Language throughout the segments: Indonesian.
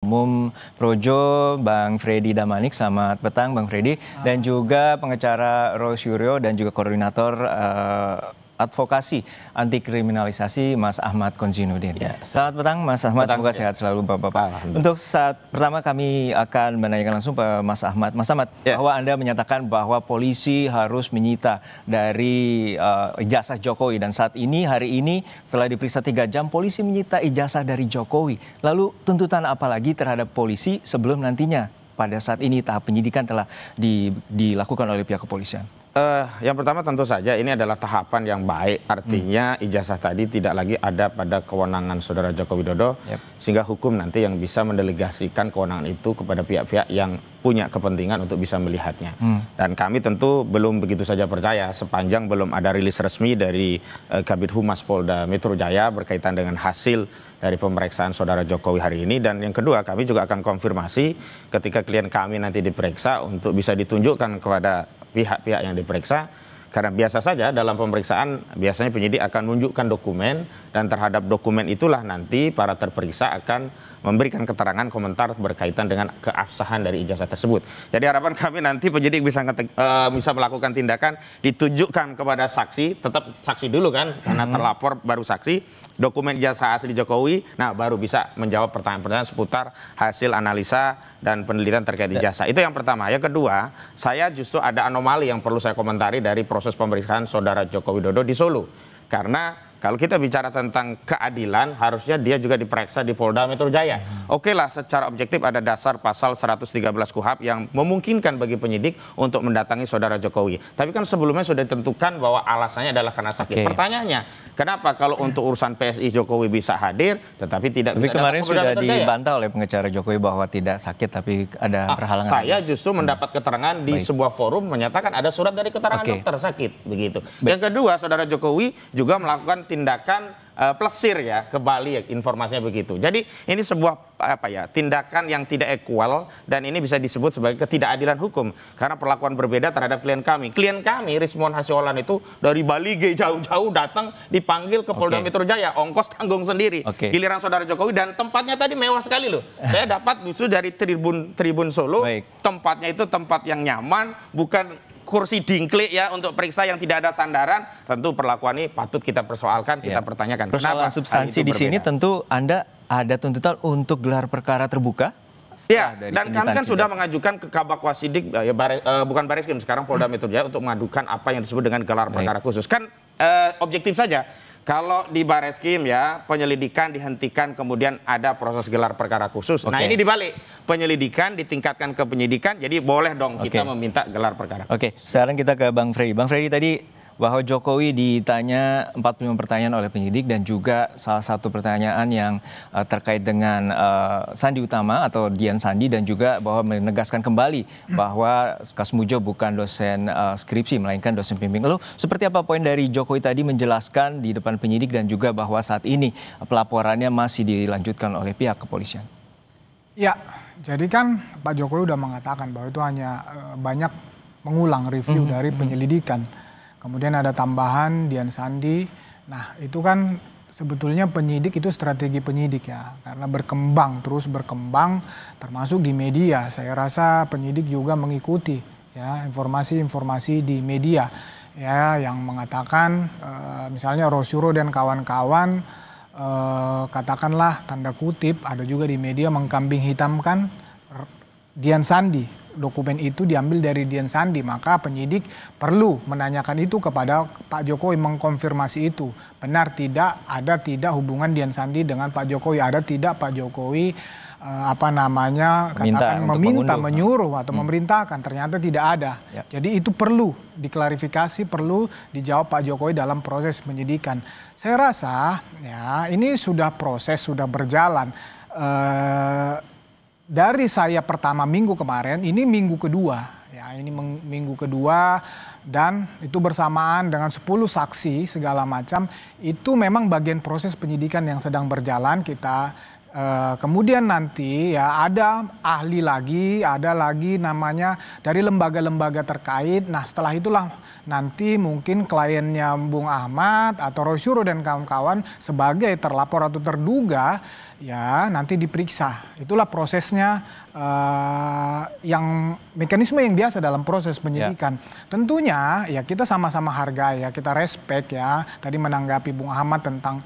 Umum Projo, Bang Freddy Damanik. Selamat petang Bang Freddy. Dan juga pengacara Rosyuryo dan juga koordinator advokasi anti kriminalisasi Mas Ahmad Konzinudin. Ya. Selamat petang Mas Ahmad, semoga sehat selalu Bapak-Bapak. Untuk saat pertama kami akan menanyakan langsung ke Mas Ahmad. Mas Ahmad, bahwa Anda menyatakan bahwa polisi harus menyita dari ijazah Jokowi, dan saat ini hari ini setelah diperiksa 3 jam polisi menyita ijazah dari Jokowi. Lalu tuntutan apa lagi terhadap polisi sebelum nantinya pada saat ini tahap penyidikan telah dilakukan oleh pihak kepolisian? Yang pertama tentu saja ini adalah tahapan yang baik, artinya ijazah tadi tidak lagi ada pada kewenangan Saudara Joko Widodo, sehingga hukum nanti yang bisa mendelegasikan kewenangan itu kepada pihak-pihak yang punya kepentingan untuk bisa melihatnya. Dan kami tentu belum begitu saja percaya sepanjang belum ada rilis resmi dari Kabid Humas Polda Metro Jaya berkaitan dengan hasil dari pemeriksaan Saudara Jokowi hari ini. Dan yang kedua, kami juga akan konfirmasi ketika klien kami nanti diperiksa untuk bisa ditunjukkan kepada pihak-pihak yang diperiksa, karena biasa saja dalam pemeriksaan biasanya penyidik akan menunjukkan dokumen, dan terhadap dokumen itulah nanti para terperiksa akan memberikan keterangan komentar berkaitan dengan keabsahan dari ijazah tersebut. Jadi harapan kami nanti penyidik bisa melakukan tindakan, ditunjukkan kepada saksi, tetap saksi dulu kan, karena terlapor baru saksi, dokumen ijazah asli Jokowi, nah baru bisa menjawab pertanyaan-pertanyaan seputar hasil analisa dan penelitian terkait ijazah. Itu yang pertama. Yang kedua, saya justru ada anomali yang perlu saya komentari dari proses pemeriksaan Saudara Joko Widodo di Solo. Karena kalau kita bicara tentang keadilan, harusnya dia juga diperiksa di Polda Metro Jaya. Oke lah, secara objektif ada dasar pasal 113 KUHP yang memungkinkan bagi penyidik untuk mendatangi Saudara Jokowi. Tapi kan sebelumnya sudah ditentukan bahwa alasannya adalah karena sakit. Pertanyaannya, kenapa kalau untuk urusan PSI Jokowi bisa hadir, tetapi tidak bisa datang kemarin ke Polda sudah Metro Jaya? dibantah oleh pengacara Jokowi bahwa tidak sakit, tapi ada perhalangan. Saya justru mendapat keterangan di sebuah forum menyatakan ada surat dari keterangan dokter sakit, begitu. Yang kedua, Saudara Jokowi juga melakukan tindakan plesir ya ke Bali, informasinya begitu. Jadi ini sebuah tindakan yang tidak equal, dan ini bisa disebut sebagai ketidakadilan hukum karena perlakuan berbeda terhadap klien kami. Klien kami Rismon Hasiolan itu dari Bali jauh-jauh datang dipanggil ke Polda Metro Jaya, ongkos tanggung sendiri. Giliran Saudara Jokowi, dan tempatnya tadi mewah sekali loh. Saya dapat justru dari Tribun Solo, tempatnya itu tempat yang nyaman, bukan kursi dingklik ya untuk periksa yang tidak ada sandaran. Tentu perlakuan ini patut kita persoalkan, kita pertanyakan. Persoalan substansi di sini tentu Anda ada tuntutan untuk gelar perkara terbuka? Ya, dan kami kan sudah mengajukan ke Kabak Wasidik, bukan Bareskrim, sekarang Polda Metro Jaya, untuk mengadukan apa yang disebut dengan gelar perkara khusus. Kan objektif saja. Kalau di Bareskrim ya, penyelidikan dihentikan, kemudian ada proses gelar perkara khusus. Nah ini dibalik, penyelidikan ditingkatkan ke penyidikan, jadi boleh dong kita meminta gelar perkara. Sekarang kita ke Bang Freddy. Bang Freddy, tadi bahwa Jokowi ditanya 45 pertanyaan oleh penyidik, dan juga salah satu pertanyaan yang terkait dengan Sandi Utama atau Dian Sandi, dan juga bahwa menegaskan kembali bahwa Kasmujo bukan dosen skripsi melainkan dosen pembimbing. Lalu seperti apa poin dari Jokowi tadi menjelaskan di depan penyidik, dan juga bahwa saat ini pelaporannya masih dilanjutkan oleh pihak kepolisian? Ya, jadi kan Pak Jokowi sudah mengatakan bahwa itu hanya banyak mengulang review dari penyelidikan. Kemudian ada tambahan Dian Sandi. Nah itu kan sebetulnya penyidik itu strategi penyidik ya. Karena berkembang, terus berkembang termasuk di media. Saya rasa penyidik juga mengikuti ya informasi-informasi di media. Ya, yang mengatakan misalnya Rosyuro dan kawan-kawan katakanlah tanda kutip ada juga di media mengkambing hitamkan Dian Sandi. Dokumen itu diambil dari Dian Sandi, maka penyidik perlu menanyakan itu kepada Pak Jokowi, mengkonfirmasi itu. Benar tidak, ada tidak hubungan Dian Sandi dengan Pak Jokowi, ada tidak Pak Jokowi meminta, menyuruh atau memerintahkan, ternyata tidak ada. Jadi itu perlu diklarifikasi, perlu dijawab Pak Jokowi dalam proses penyidikan. Saya rasa ya ini sudah proses, sudah berjalan. Dari saya pertama minggu kemarin, ini minggu kedua. Ya, ini minggu kedua, dan itu bersamaan dengan 10 saksi segala macam. Itu memang bagian proses penyidikan yang sedang berjalan. Kita Kemudian nanti ya ada ahli lagi, ada lagi namanya dari lembaga-lembaga terkait. Nah setelah itulah nanti mungkin kliennya Bung Ahmad atau Roy Suryo dan kawan-kawan sebagai terlapor atau terduga ya nanti diperiksa. Itulah prosesnya, yang mekanisme yang biasa dalam proses penyidikan. Tentunya ya kita sama-sama hargai ya, kita respect ya. Tadi menanggapi Bung Ahmad tentang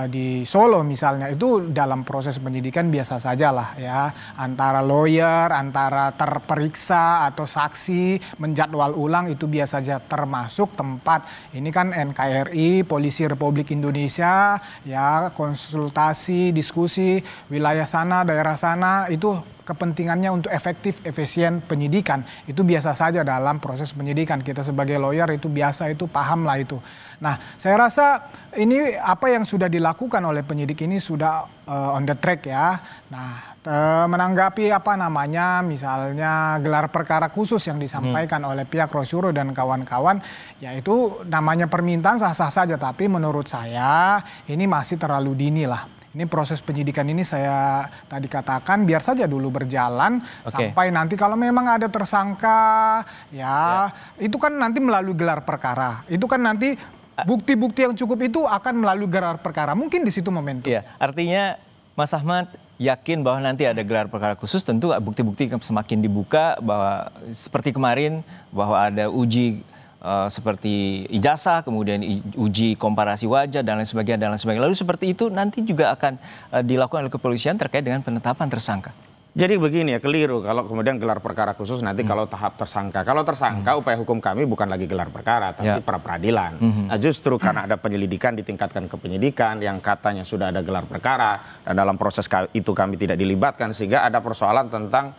di Solo misalnya, itu dalam proses penyidikan biasa saja lah ya, antara lawyer, antara terperiksa atau saksi menjadwal ulang itu biasa saja, termasuk tempat ini kan NKRI, Polisi Republik Indonesia ya, konsultasi, diskusi wilayah sana, daerah sana, itu kepentingannya untuk efektif, efisien penyidikan. Itu biasa saja dalam proses penyidikan. Kita sebagai lawyer itu biasa, itu paham lah itu. Nah, saya rasa ini apa yang sudah dilakukan oleh penyidik ini sudah on the track ya. Nah, menanggapi apa namanya, misalnya gelar perkara khusus yang disampaikan oleh pihak Roy Suryo dan kawan-kawan, yaitu namanya permintaan sah-sah saja. Tapi menurut saya ini masih terlalu dini lah. Ini proses penyidikan ini saya tadi katakan biar saja dulu berjalan sampai nanti kalau memang ada tersangka ya itu kan nanti melalui gelar perkara. Itu kan nanti bukti-bukti yang cukup itu akan melalui gelar perkara. Mungkin di situ momentum. Iya, artinya Mas Ahmad yakin bahwa nanti ada gelar perkara khusus, tentu bukti-bukti semakin dibuka bahwa seperti kemarin bahwa ada uji seperti ijazah, kemudian uji komparasi wajah dan lain sebagainya. Lalu seperti itu nanti juga akan dilakukan oleh kepolisian terkait dengan penetapan tersangka. Jadi begini ya, keliru kalau kemudian gelar perkara khusus nanti kalau tahap tersangka. Kalau tersangka upaya hukum kami bukan lagi gelar perkara tapi pra peradilan. Nah, justru karena ada penyelidikan ditingkatkan ke penyidikan yang katanya sudah ada gelar perkara dan dalam proses itu kami tidak dilibatkan sehingga ada persoalan tentang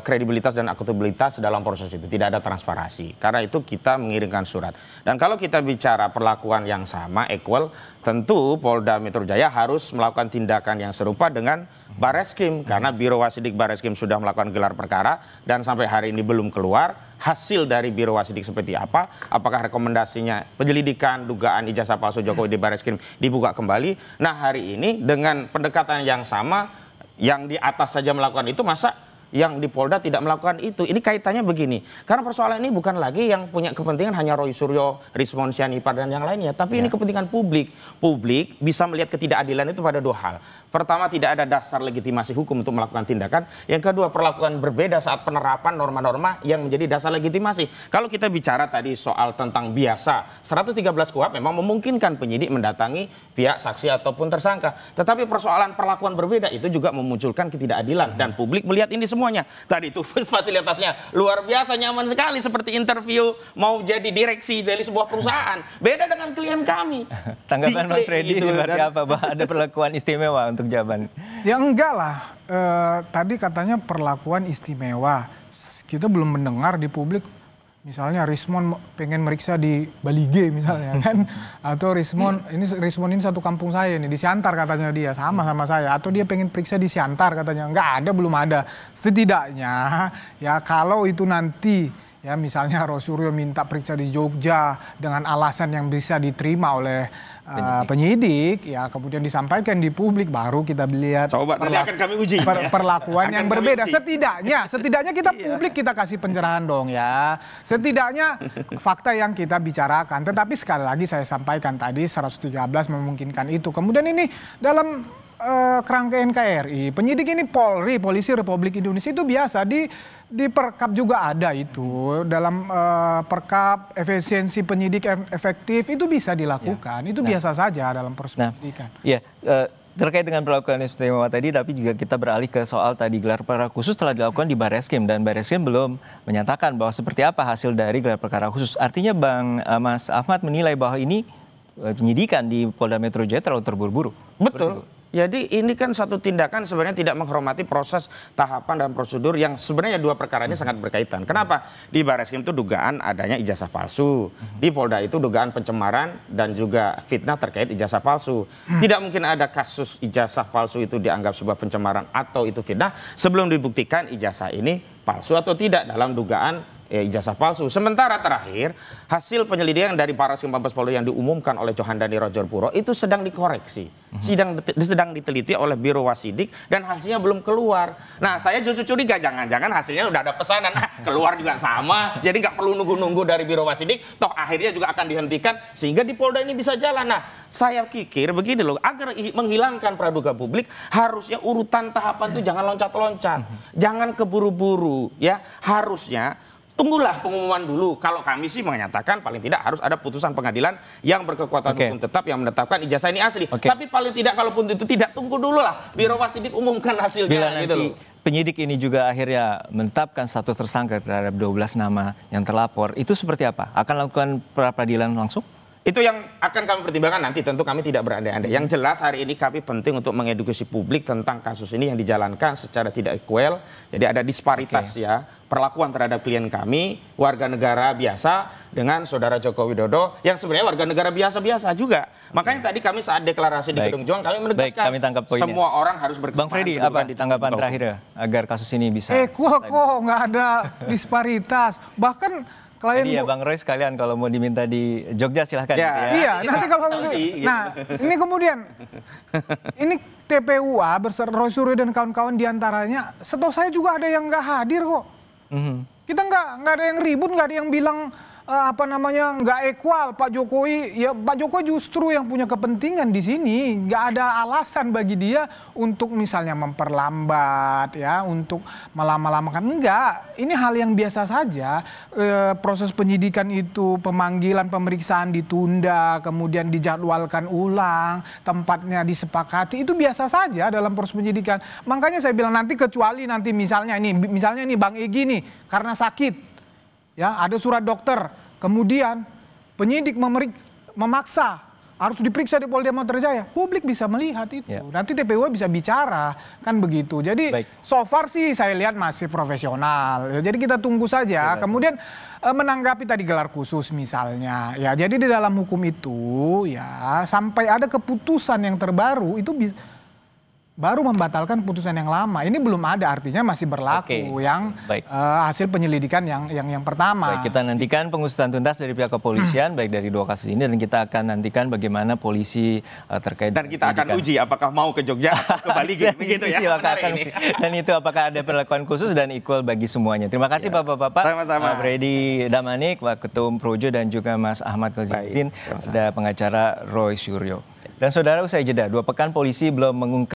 kredibilitas dan akuntabilitas dalam proses itu, tidak ada transparansi. Karena itu kita mengirimkan surat. Dan kalau kita bicara perlakuan yang sama, equal, tentu Polda Metro Jaya harus melakukan tindakan yang serupa dengan Bareskrim. Karena Biro Wasidik Bareskrim sudah melakukan gelar perkara dan sampai hari ini belum keluar hasil dari Biro Wasidik seperti apa. Apakah rekomendasinya penyelidikan dugaan ijazah palsu Jokowi di Bareskrim dibuka kembali. Nah hari ini dengan pendekatan yang sama, yang di atas saja melakukan itu, masa yang di Polda tidak melakukan itu? Ini kaitannya begini, karena persoalan ini bukan lagi yang punya kepentingan hanya Roy Suryo, Rismon Sianipar dan yang lainnya, tapi ini kepentingan publik. Publik bisa melihat ketidakadilan itu pada dua hal. Pertama, tidak ada dasar legitimasi hukum untuk melakukan tindakan. Yang kedua, perlakuan berbeda saat penerapan norma-norma yang menjadi dasar legitimasi. Kalau kita bicara tadi soal tentang biasa, 113 KUHP memang memungkinkan penyidik mendatangi pihak saksi ataupun tersangka. Tetapi persoalan perlakuan berbeda itu juga memunculkan ketidakadilan dan publik melihat ini semuanya. Tadi itu fasilitasnya luar biasa nyaman sekali, seperti interview mau jadi direksi dari sebuah perusahaan. Beda dengan klien kami. Tanggapan Mas Freddy seperti apa? Bahwa ada perlakuan istimewa untuk jawaban? Ya enggak lah. Tadi katanya perlakuan istimewa. Kita belum mendengar di publik. Misalnya Rismon pengen meriksa di Balige misalnya kan, atau Rismon ini satu kampung saya nih di Siantar katanya dia sama saya, atau dia pengen periksa di Siantar katanya, nggak ada, belum ada. Setidaknya ya kalau itu nanti ya misalnya Roy Suryo minta periksa di Jogja dengan alasan yang bisa diterima oleh penyidik ya, kemudian disampaikan di publik, baru kita lihat coba nanti akan kami uji perlakuan yang berbeda. Setidaknya kita publik kita kasih pencerahan dong ya. Setidaknya fakta yang kita bicarakan. Tetapi sekali lagi saya sampaikan tadi 113 memungkinkan itu. Kemudian ini dalam kerangka NKRI, penyidik ini Polri, Polisi Republik Indonesia, itu biasa di Perkap juga ada itu. Dalam Perkap efisiensi penyidik efektif itu bisa dilakukan. Itu biasa saja dalam proses penyidikan. Iya, terkait dengan perlakuan istimewa tadi, tapi juga kita beralih ke soal tadi gelar perkara khusus telah dilakukan di Bareskrim dan Bareskrim belum menyatakan bahwa seperti apa hasil dari gelar perkara khusus. Artinya Mas Ahmad menilai bahwa ini penyidikan di Polda Metro Jaya terlalu terburu-buru. Betul. Jadi ini kan satu tindakan sebenarnya tidak menghormati proses tahapan dan prosedur yang sebenarnya dua perkara ini sangat berkaitan. Kenapa? Di Bareskrim itu dugaan adanya ijazah palsu. Di Polda itu dugaan pencemaran dan juga fitnah terkait ijazah palsu. Tidak mungkin ada kasus ijazah palsu itu dianggap sebuah pencemaran atau itu fitnah sebelum dibuktikan ijazah ini palsu atau tidak dalam dugaan ijazah palsu. Sementara terakhir hasil penyelidikan dari Barreskrim Mabes Polri yang diumumkan oleh Johandani Rojorpuro itu sedang dikoreksi, sedang diteliti oleh Biro Wasidik dan hasilnya belum keluar. Nah, saya justru curiga jangan-jangan hasilnya udah ada pesanan keluar juga sama, jadi nggak perlu nunggu-nunggu dari Biro Wasidik, toh akhirnya juga akan dihentikan sehingga di Polda ini bisa jalan. Nah, saya pikir begini loh, agar menghilangkan praduga publik harusnya urutan tahapan itu jangan loncat-loncat, jangan keburu-buru, ya harusnya. Tunggulah pengumuman dulu. Kalau kami sih menyatakan paling tidak harus ada putusan pengadilan yang berkekuatan hukum tetap yang menetapkan ijazah ini asli. Tapi paling tidak kalaupun itu tidak, tunggu dulu lah Biro Wasidik umumkan hasilnya. Bila gitu nanti loh. penyidik ini juga akhirnya menetapkan status tersangka terhadap 12 nama yang terlapor, itu seperti apa? Akan lakukan pra-peradilan langsung? Itu yang akan kami pertimbangkan nanti, tentu kami tidak berandai-andai. Yang jelas hari ini kami penting untuk mengedukasi publik tentang kasus ini yang dijalankan secara tidak equal. Jadi ada disparitas ya, perlakuan terhadap klien kami, warga negara biasa dengan Saudara Joko Widodo yang sebenarnya warga negara biasa-biasa juga. Makanya tadi kami saat deklarasi di Gedung Juang kami menegaskan kami tangkap poinnya. Semua orang harus Bang Freddy, apa tanggapan terakhir ya agar kasus ini bisa Equal kok, nggak ada disparitas. Bahkan klien Jadi ya Bang Roy sekalian kalau mau diminta di Jogja silahkan. Ya. Gitu ya. Iya, nanti kalau nah ini kemudian ini TPUA beserta Roy Suryo dan kawan-kawan diantaranya, setahu saya juga ada yang nggak hadir kok. Kita nggak ada yang ribut, nggak ada yang bilang nggak equal Pak Jokowi. Ya Pak Jokowi justru yang punya kepentingan di sini, nggak ada alasan bagi dia untuk misalnya memperlambat ya, untuk melama-lamakan. Enggak, ini hal yang biasa saja. Proses penyidikan itu, pemanggilan pemeriksaan ditunda, kemudian dijadwalkan ulang, tempatnya disepakati, itu biasa saja dalam proses penyidikan. Makanya saya bilang nanti kecuali nanti misalnya nih Bang Egy nih karena sakit. Ya, ada surat dokter, kemudian penyidik memaksa harus diperiksa di Polda Metro Jaya. Publik bisa melihat itu. Ya. Nanti TPU bisa bicara, kan begitu. Jadi so far sih saya lihat masih profesional. Jadi kita tunggu saja. Kemudian menanggapi tadi gelar khusus misalnya. Ya, jadi di dalam hukum itu ya sampai ada keputusan yang terbaru itu baru membatalkan putusan yang lama. Ini belum ada, artinya masih berlaku yang hasil penyelidikan yang pertama. Baik, kita nantikan pengusutan tuntas dari pihak kepolisian baik dari 2 kasus ini, dan kita akan nantikan bagaimana polisi terkait dan kita akan uji apakah mau ke Jogja atau ke Bali begitu ya. Dan itu apakah ada perlakuan khusus dan equal bagi semuanya. Terima kasih Bapak-bapak. Sama-sama. Pak Freddy Damanik, Pak Ketum Projo, dan juga Mas Ahmad Kozidin, ada pengacara Roy Suryo. Dan saudara, usai jeda 2 pekan polisi belum mengungkap